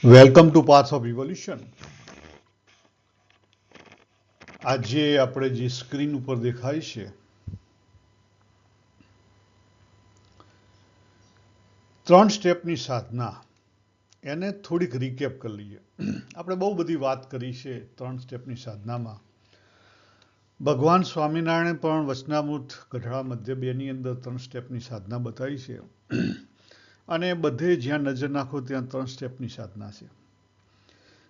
Welcome to paths of evolution. આજે આપણે જે સ્ક્રીન ઉપર દેખાય છે 3 સ્ટેપની સાધના, એને થોડીક રિકેપ કરી લઈએ. આપણે બહુ બધી વાત કરી છે 3 સ્ટેપની સાધનામાં. ભગવાન સ્વામિનારાયણે પણ વચનામૃત ગઢડા મધ્ય 2 ની અંદર 3 સ્ટેપની સાધના બતાવી છે. અને બધે જ્યાં નજર નાખો ત્યાં 3 સ્ટેપની સાધના છે.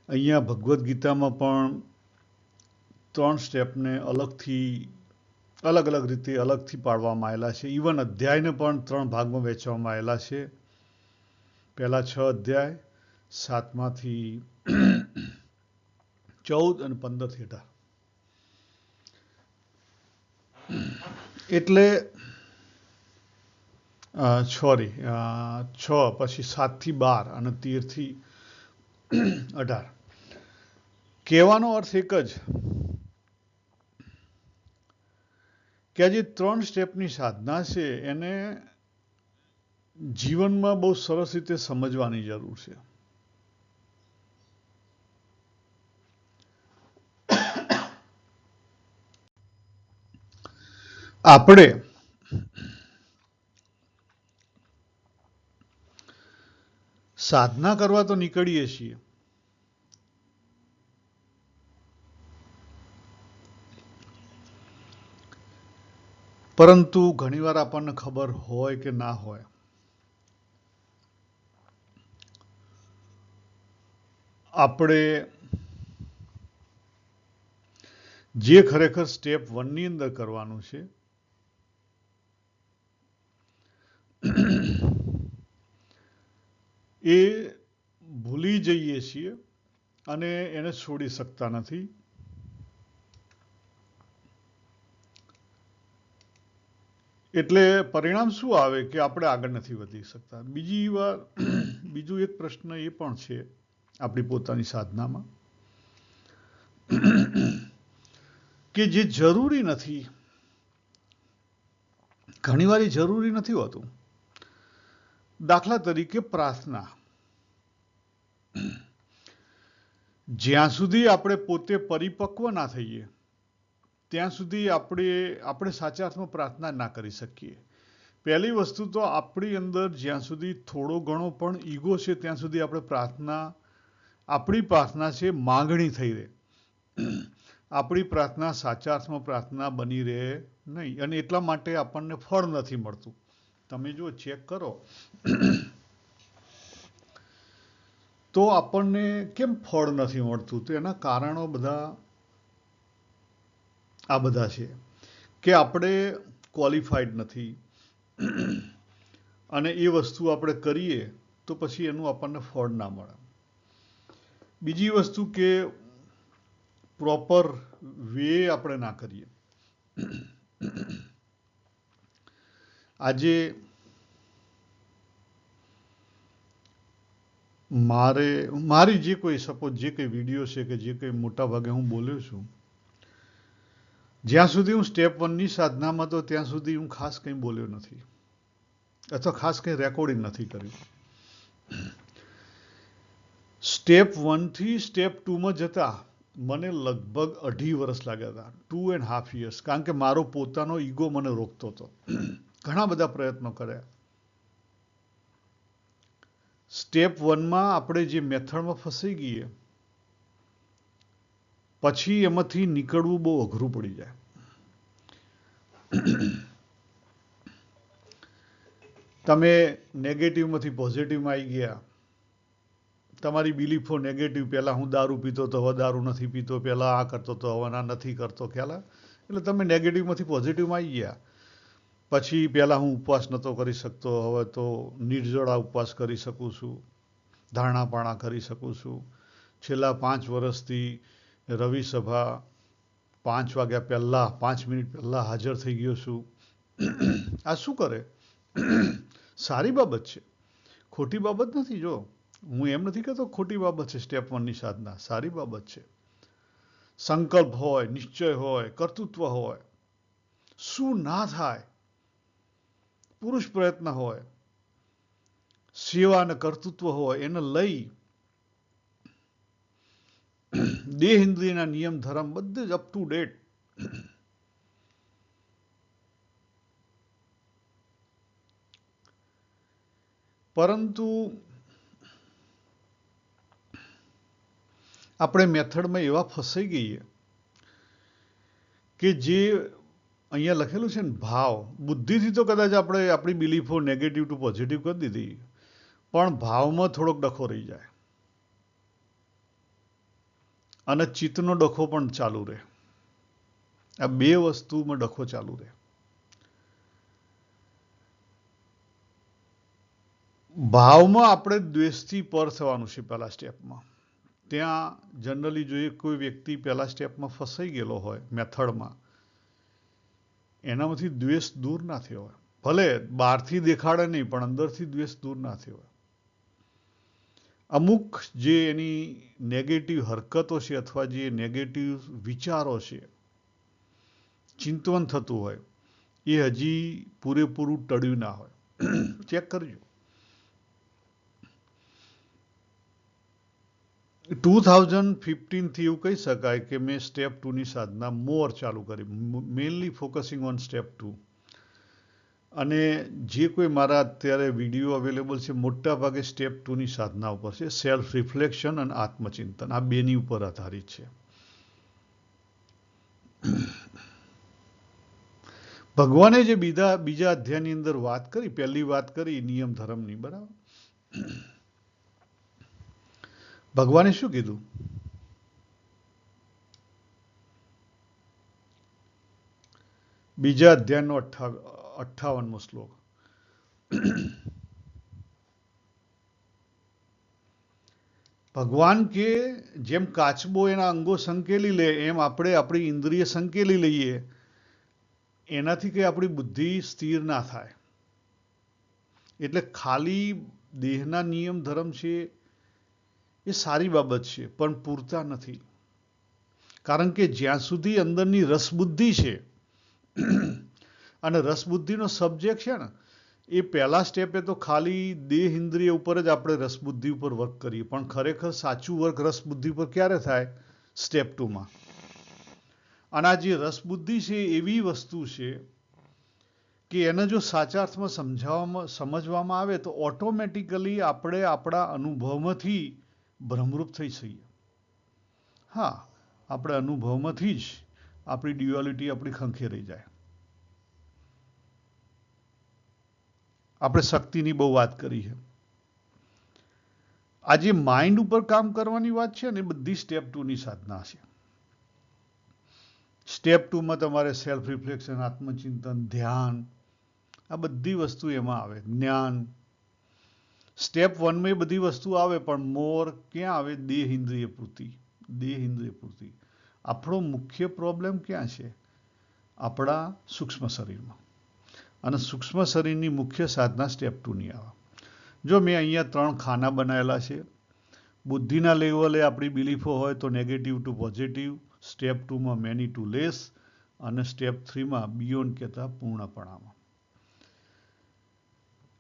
અહીંયા ભગવદ્ ગીતામાં પણ 3 સ્ટેપને અલગ અલગ રીતે અલગથી પાડવામાં આવેલા છે. ઇવન અધ્યાયને પણ 3 ભાગમાં વહેંચવામાં આવેલા છે. પહેલા 6 અધ્યાય, 7માંથી 14 અને 15થી 18. એટલે 6 પછી 7થી 12 અને 13થી 18. કહેવાનો અર્થ એક જ કે આ જે 3 સ્ટેપની સાધના છે એને જીવનમાં બહુ સરસ રીતે સમજવાની જરૂર છે. આપણે સાધના કરવા તો નીકળીએ છીએ, પરંતુ ઘણીવાર આપણને ખબર હોય કે ના હોય, આપણે જે ખરેખર સ્ટેપ 1 ની અંદર કરવાનું છે એ ભૂલી જઈએ છીએ અને એને છોડી શકતા નથી. એટલે પરિણામ શું આવે કે આપણે આગળ નથી વધી શકતા. બીજું એક પ્રશ્ન એ પણ છે આપણી પોતાની સાધનામાં કે જે જરૂરી નથી, ઘણીવાર જરૂરી નથી હોતું. દાખલા તરીકે પ્રાર્થના. જ્યાં સુધી આપણે પોતે પરિપક્વ ના થઈએ ત્યાં સુધી આપણે સાચા અર્થમાં પ્રાર્થના ના કરી શકીએ. પહેલી વસ્તુ તો આપણી અંદર જ્યાં સુધી થોડો ઘણો પણ ઈગો છે ત્યાં સુધી આપણી પ્રાર્થના છે માંગણી થઈ રહે. આપણી પ્રાર્થના સાચા અર્થમાં પ્રાર્થના બની રહે નહીં, અને એટલા માટે આપણને ફળ નથી મળતું. તમે જો ચેક કરો તો આપણને કેમ ફળ નથી મળતું, તો એના કારણો આ બધા છે કે આપણે ક્વોલિફાઈડ નથી, અને એ વસ્તુ આપણે કરીએ તો પછી એનું આપણને ફળ ના મળે. બીજી વસ્તુ કે પ્રોપર વે આપણે ના કરીએ. આજે મારી જે કોઈ વિડીયો છે કે જે કંઈ મોટા ભાગે હું બોલ્યો છું, જ્યાં સુધી હું સ્ટેપ 1 ની સાધનામાં તો ત્યાં સુધી હું ખાસ કંઈ બોલ્યો નથી અથવા ખાસ કંઈ રેકોર્ડિંગ નથી કર્યું. સ્ટેપ 1 થી સ્ટેપ 2 માં જતા મને લગભગ 2.5 વર્ષ લાગ્યા હતા, 2.5 years, કારણ કે મારો પોતાનો ઈગો મને રોકતો હતો. ઘણા બધા પ્રયત્નો કર્યા. સ્ટેપ 1 માં આપણે જે મેથડમાં ફસાઈ ગઈએ પછી એમાંથી નીકળવું બહુ અઘરું પડી જાય. તમે નેગેટિવમાંથી પોઝિટિવમાં આવી ગયા, તમારી બિલીફો નેગેટિવ. પહેલાં હું દારૂ પીતો તો હવે દારૂ નથી પીતો, પહેલાં આ કરતો તો હવે આ નથી કરતો, ખ્યાલ? એટલે તમે નેગેટિવમાંથી પોઝિટિવમાં આવી ગયા. પછી પહેલાં હું ઉપવાસ નહોતો કરી શકતો, હવે તો નિર્જળા ઉપવાસ કરી શકું છું, ધારણાપાણા કરી શકું છું. છેલ્લા 5 વર્ષથી રવિ સભા 5 વાગ્યા પહેલાં 5 મિનિટ પહેલાં હાજર થઈ ગયો છું. આ શું કરે? સારી બાબત છે, ખોટી બાબત નથી. જો હું એમ નથી કહેતો ખોટી બાબત છે સ્ટેપ 1 ની સાધના, સારી બાબત છે. સંકલ્પ હોય, નિશ્ચય હોય, કર્તૃત્વ હોય, શું ના થાય, પુરુષ પ્રયત્ન હોય, સેવા અને કર્તૃત્વ હોય, એને લઈ દેહ ઇન્દ્રિયના નિયમ ધર્મ બધું જ અપ ટુ ડેટ. પરંતુ આપણે મેથડમાં એવા ફસાઈ ગઈએ કે જે અહીંયા લખેલું છે ને ભાવ, બુદ્ધિથી તો કદાચ આપણે આપણી બિલીફો નેગેટિવ ટુ પોઝિટિવ કરી દીધી, પણ ભાવમાં થોડોક ડખો રહી જાય અને ચિત્તનો ડખો પણ ચાલુ રહે. આ બે વસ્તુમાં ડખો ચાલુ રહે. ભાવમાં આપણે દ્વેષથી પર થવાનું છે પહેલા સ્ટેપમાં. ત્યાં જનરલી જોઈએ કોઈ વ્યક્તિ પહેલા સ્ટેપમાં ફસાઈ ગયેલો હોય મેથડમાં, એનામાંથી દ્વેષ દૂર ના થયો હોય. ભલે બહારથી દેખાડે નહીં, પણ અંદરથી દ્વેષ દૂર ના થયો હોય. અમુક જે એની નેગેટિવ હરકતો છે અથવા જે નેગેટિવ વિચારો છે, ચિંતવન થતું હોય, એ હજી પૂરેપૂરું ટળ્યું ના હોય. ચેક કરજો. 2015થી એવું કહી શકાય કે મેં સ્ટેપ 2ની સાધના મોર ચાલુ કરી, મેઇનલી ફોકસિંગ ઓન સ્ટેપ 2. અને જે કોઈ મારા અત્યારે વિડીયો અવેલેબલ છે મોટા ભાગે સ્ટેપ 2ની સાધના ઉપર છે. સેલ્ફ રિફ્લેક્શન અને આત્મચિંતન, આ બેની ઉપર આધારિત છે. ભગવાને જે બીજા અધ્યાયની અંદર વાત કરી, પહેલી વાત કરી નિયમ ધર્મની, બરાબર? ભગવાને શું કીધું? બીજા અધ્યાયનો 58મો શ્લોક. ભગવાન કે જેમ કાચબો એના અંગો સંકેલી લે, એમ આપણે આપણી ઇન્દ્રિય સંકેલી લઈએ, એનાથી કંઈ આપણી બુદ્ધિ સ્થિર ના થાય. એટલે ખાલી દેહના નિયમ ધર્મ છે એ સારી બાબત છે, પણ પૂરતા નથી. કારણ કે જ્યાં સુધી અંદરની રસબુદ્ધિ છે, અને રસબુદ્ધિનો સબ્જેક્ટ છે ને, એ પહેલા સ્ટેપે તો ખાલી દેહ ઇન્દ્રિય ઉપર જ આપણે રસબુદ્ધિ ઉપર વર્ક કરીએ, પણ ખરેખર સાચું વર્ક રસબુદ્ધિ પર ક્યારે થાય? સ્ટેપ 2માં. અને આ જે રસબુદ્ધિ છે એવી વસ્તુ છે કે એને જો સાચા અર્થમાં સમજવામાં આવે તો ઓટોમેટિકલી આપણે આપણા અનુભવમાંથી ભ્રમરૂપ થઈ જઈએ. હા, આપણે અનુભવમાંથી જ આપણી ડ્યુઆલિટી આપણી ખંખેરાઈ જાય. આપણે શક્તિની બહુ વાત કરી છે. આ જે માઇન્ડ ઉપર કામ કરવાની વાત છે ને, એ બધી સ્ટેપ 2ની સાધના છે. સ્ટેપ 2માં તમારે સેલ્ફ રિફ્લેક્શન, આત્મચિંતન, ધ્યાન, આ બધી વસ્તુ એમાં આવે. જ્ઞાન. સ્ટેપ 1માં એ બધી વસ્તુ આવે, પણ મોર ક્યાં આવે? દેહ ઇન્દ્રિય પૂર્તિ. દેહ ઇન્દ્રિય પૂર્તિ. આપણો મુખ્ય પ્રોબ્લેમ ક્યાં છે? આપણા સૂક્ષ્મ શરીરમાં. અને સૂક્ષ્મ શરીરની મુખ્ય સાધના સ્ટેપ 2ની આવે. જો મેં અહીંયા 3 ખાના બનાવેલા છે. બુદ્ધિના લેવલે આપણી બિલીફો હોય તો નેગેટિવ ટુ પોઝિટિવ, સ્ટેપ 2માં મેની ટુ લેસ, અને સ્ટેપ 3માં બિયોન્ડ કહેતા પૂર્ણપણામાં.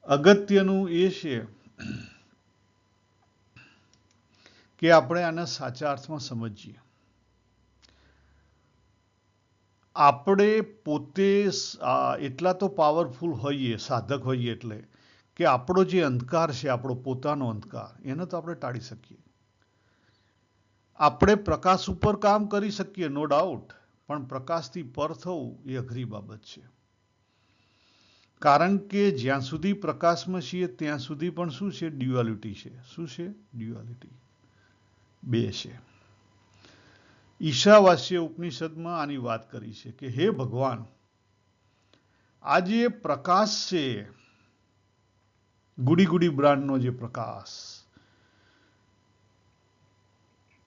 અગત્યનું એ છે કે આપણે આને સાચા અર્થમાં સમજીએ. આપણે પોતે એટલા તો પાવરફુલ હોઈએ, સાધક હોઈએ, એટલે કે આપણો જે અંધકાર છે, આપણો પોતાનો અંધકાર, એને તો આપણે ટાળી શકીએ. આપણે પ્રકાશ ઉપર કામ કરી શકીએ, નો ડાઉટ, પણ પ્રકાશથી પર થવું એ અઘરી બાબત છે. કારણ કે જ્યાં સુધી પ્રકાશમાં છીએ ત્યાં સુધી પણ શું છે? ડ્યુઆલિટી છે. શું છે? ડ્યુઆલિટી. બે છે. ઈશાવાસ્ય ઉપનિષદમાં આની વાત કરી છે કે હે ભગવાન, આ જે પ્રકાશ છે, ગુડી ગુડી બ્રાન્ડનો જે પ્રકાશ,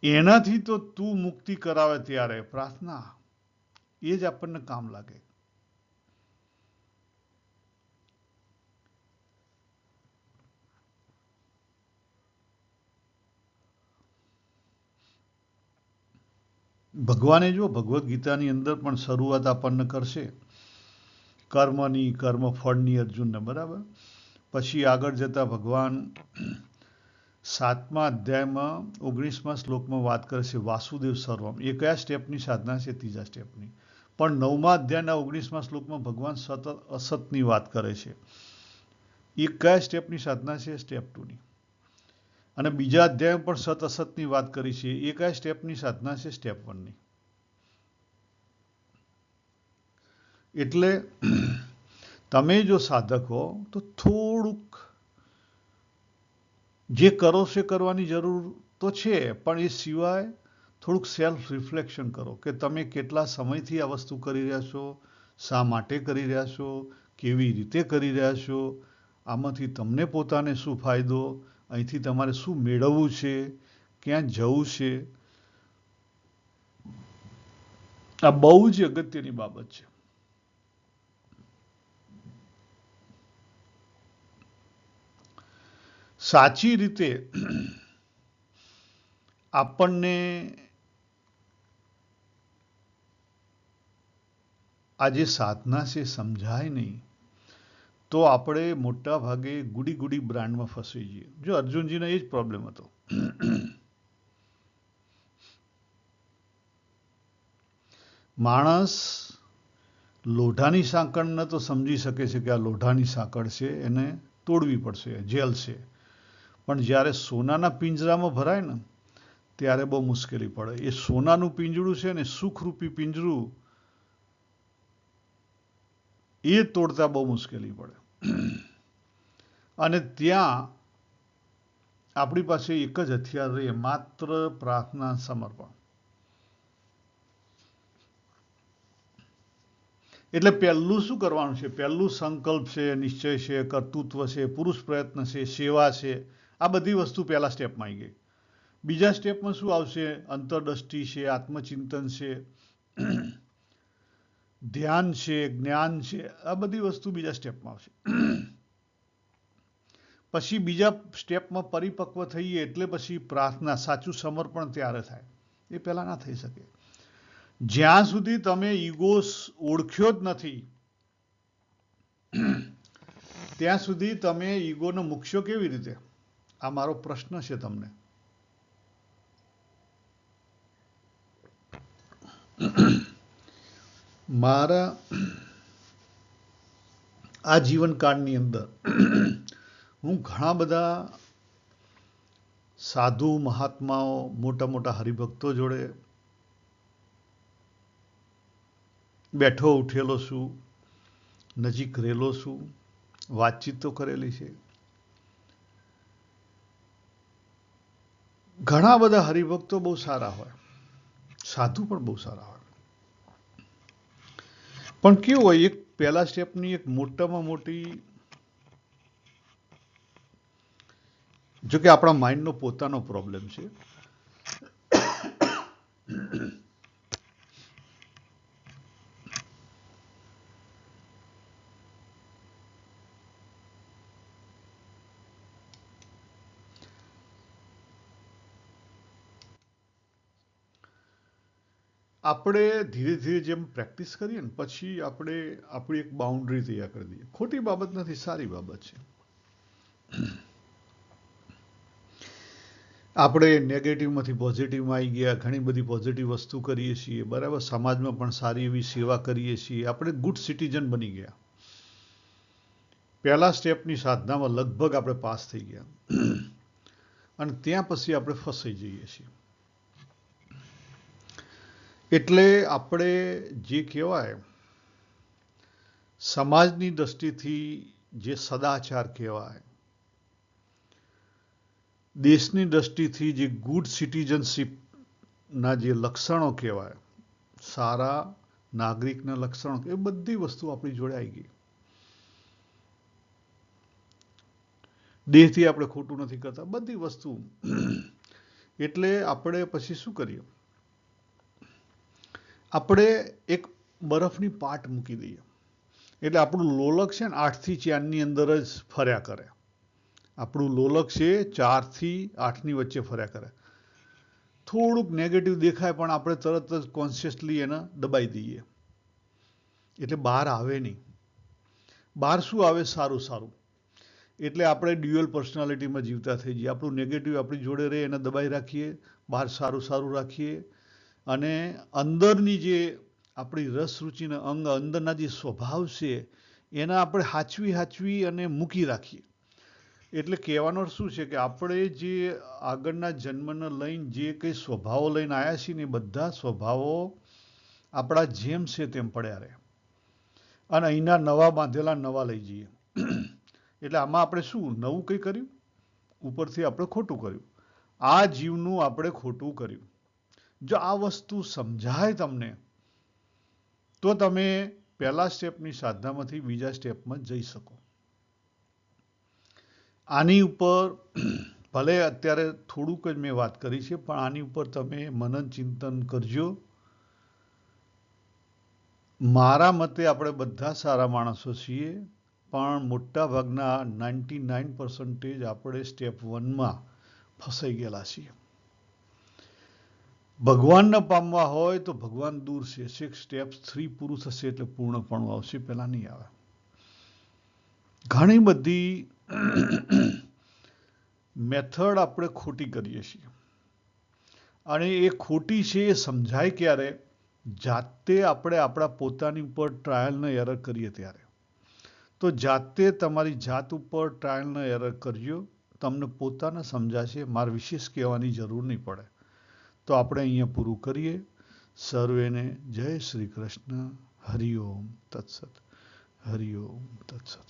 એનાથી તો તું મુક્તિ કરાવે ત્યારે પ્રાર્થના એ જ આપણને કામ લાગે. ભગવાને જો ભગવદ્ ગીતાની અંદર પણ શરૂઆત આપણને કરશે કર્મની, કર્મફળની, અર્જુનને, બરાબર? પછી આગળ જતા ભગવાન 7મા અધ્યાયમાં 19મા શ્લોકમાં વાત કરે છે વાસુદેવ સર્વમ. એ કયા સ્ટેપની સાધના છે? 3જા સ્ટેપની. પણ 9મા અધ્યાયના 19મા શ્લોકમાં ભગવાન સત અસતની વાત કરે છે. એ કયા સ્ટેપની સાધના છે? સ્ટેપ 2ની. અને બીજા અધ્યાયમાં પણ સત અસતની વાત કરી છે. એ કયા સ્ટેપની સાધના છે? સ્ટેપ 1ની. એટલે તમે જો સાધક હો તો થોડુંક જે કરો છો કરવાની જરૂર તો છે, પણ એ સિવાય થોડુંક સેલ્ફ રિફ્લેક્શન કરો કે તમે કેટલા સમયથી આ વસ્તુ કરી રહ્યા છો, શા માટે કરી રહ્યા છો, કેવી રીતે કરી રહ્યા છો, આમાંથી તમને પોતાને શું ફાયદો, અહીંથી તમારે શું મેળવવું છે, ક્યાં જવું છે. આ બહુ જ અગત્યની બાબત છે. સાચી રીતે આપણને આ જે સાધના છે સમજાય નહીં તો આપણે મોટા ભાગે ગુડી ગુડી બ્રાન્ડમાં ફસાઈ જઈએ. જો અર્જુનજીને એ જ પ્રોબ્લેમ હતો. માણસ લોઢાની સાંકળને તો સમજી શકે છે કે આ લોઢાની સાંકળ છે, એને તોડવી પડશે, જેલ છે. પણ જ્યારે સોનાના પિંજરામાં ભરાય ને ત્યારે બહુ મુશ્કેલી પડે. એ સોનાનું પિંજરું છે ને, સુખરૂપી પિંજરું, એ તોડતા બહુ મુશ્કેલી પડે. અને ત્યાં આપણી પાસે એક જ હથિયાર રહે, માત્ર પ્રાર્થના, સમર્પણ. એટલે પહેલું શું કરવાનું છે? પહેલું સંકલ્પ છે, નિશ્ચય છે, કર્તૃત્વ છે, પુરુષ પ્રયત્ન છે, સેવા છે. આ બધી વસ્તુ પહેલા સ્ટેપમાં આવી ગઈ. બીજા સ્ટેપમાં શું આવશે? અંતરદ્રષ્ટિ છે, આત્મચિંતન છે, ધ્યાન છે, જ્ઞાન છે. આ બધી વસ્તુ બીજા સ્ટેપમાં આવશે. પછી બીજા સ્ટેપમાં પરિપક્વ થઈએ એટલે પછી પ્રાર્થના, સાચું સમર્પણ ત્યારે થાય. એ પહેલાં ના થઈ શકે. જ્યાં સુધી તમે ઈગો ઓળખ્યો જ નથી ત્યાં સુધી તમે ઈગોને મૂકશો કેવી રીતે? આ મારો પ્રશ્ન છે તમને. મારા આ જીવનકાળની અંદર હું ઘણા બધા સાધુ મહાત્માઓ, મોટા મોટા હરિભક્તો જોડે બેઠો ઉઠેલો છું, નજીક રહેલો છું, વાતચીત તો કરેલી છે. ઘણા બધા હરિભક્તો બહુ સારા હોય, સાધુ પણ બહુ સારા હોય. પણ કેવું હોય, એક પહેલા સ્ટેપની એક મોટામાં મોટી, જો કે આપણા માઇન્ડનો પોતાનો પ્રોબ્લેમ છે. આપણે ધીરે ધીરે જેમ પ્રેક્ટિસ કરીએ ને પછી આપણે આપણી એક બાઉન્ડ્રી તૈયાર કરી દઈએ. ખોટી બાબત નથી, સારી બાબત છે. આપણે નેગેટિવમાંથી પોઝિટિવમાં આવી ગયા, ઘણી બધી પોઝિટિવ વસ્તુ કરીએ છીએ, બરાબર. સમાજમાં પણ સારી એવી સેવા કરીએ છીએ, આપણે ગુડ સિટીઝન બની ગયા. પહેલા સ્ટેપની સાધનામાં લગભગ આપણે પાસ થઈ ગયા અને ત્યાં પછી આપણે ફસાઈ જઈએ છીએ. એટલે આપણે જે કહેવાય સમાજની દ્રષ્ટિથી જે સદાચાર કહેવાય, દેશની દ્રષ્ટિથી જે ગુડ સિટીઝનશીપના જે લક્ષણો કહેવાય, સારા નાગરિકના લક્ષણો, એ બધી વસ્તુ આપણી જોડે આવી ગઈ. દેહથી આપણે ખોટું નથી કરતા, બધી વસ્તુ. એટલે આપણે પછી શું કરીએ? આપણે એક બરફની પાટ મૂકી દઈએ. એટલે આપણું લોલક છે ને 8 થી 4ની અંદર જ ફર્યા કરે. આપણું લોલક છે 4 થી 8ની વચ્ચે ફર્યા કરે. થોડુંક નેગેટિવ દેખાય પણ આપણે તરત જ કોન્શિયસલી એને દબાઈ દઈએ. એટલે બહાર આવે નહીં. બહાર શું આવે? સારું સારું. એટલે આપણે ડ્યુઅલ પર્સનાલિટીમાં જીવતા થઈ જઈએ. આપણું નેગેટિવ આપણી જોડે રહે એને દબાઈ રાખીએ, બહાર સારું સારું રાખીએ, અને અંદરની જે આપણી રસ રુચિના અંગ, અંદરના જે સ્વભાવ છે એના આપણે હાચવી અને મૂકી રાખીએ. એટલે કહેવાનો અર્થ શું છે કે આપણે જે આગળના જન્મને લઈને જે કંઈ સ્વભાવો લઈને આવ્યા છીએ ને એ બધા સ્વભાવો આપણા જેમ છે તેમ પડ્યા રહે, અને અહીંના નવા બાંધેલા નવા લઈ જઈએ. એટલે આમાં આપણે શું નવું કંઈ કર્યું? ઉપરથી આપણે ખોટું કર્યું. આ જીવનું આપણે ખોટું કર્યું. જો આ વસ્તુ સમજાય તમને તો તમે પહેલા સ્ટેપની સાધનામાંથી બીજા સ્ટેપમાં જઈ શકો. આની ઉપર ભલે અત્યારે થોડુંક જ મેં વાત કરી છે, પણ આની ઉપર તમે મનન ચિંતન કરજો. મારા મતે આપણે બધા સારા માણસો છીએ, પણ મોટા ભાગના 99% આપણે સ્ટેપ 1માં ફસાઈ ગયેલા છીએ. ભગવાનને પામવા હોય તો ભગવાન દૂર છે. સ્ટેપ 3 પૂરું થશે એટલે પૂર્ણપણું આવશે, પહેલા નહીં આવે. ઘણી બધી મેથડ આપણે ખોટી કરીએ છીએ, અને એ ખોટી છે એ સમજાય ક્યારે? જાતે આપણે આપણા પોતાની ઉપર ટ્રાયલ ને એરર કરીએ ત્યારે. તો જાતે તમારી જાત ઉપર ટ્રાયલ ને એરર કરજો, તમને પોતાને સમજાશે. મારે વિશેષ કહેવાની જરૂર નહીં પડે. તો આપણે અહીંયા પૂરું કરીએ. સર્વેને જય શ્રી કૃષ્ણ. હરિઓમ તત્સત. હરિઓમ તત્સત.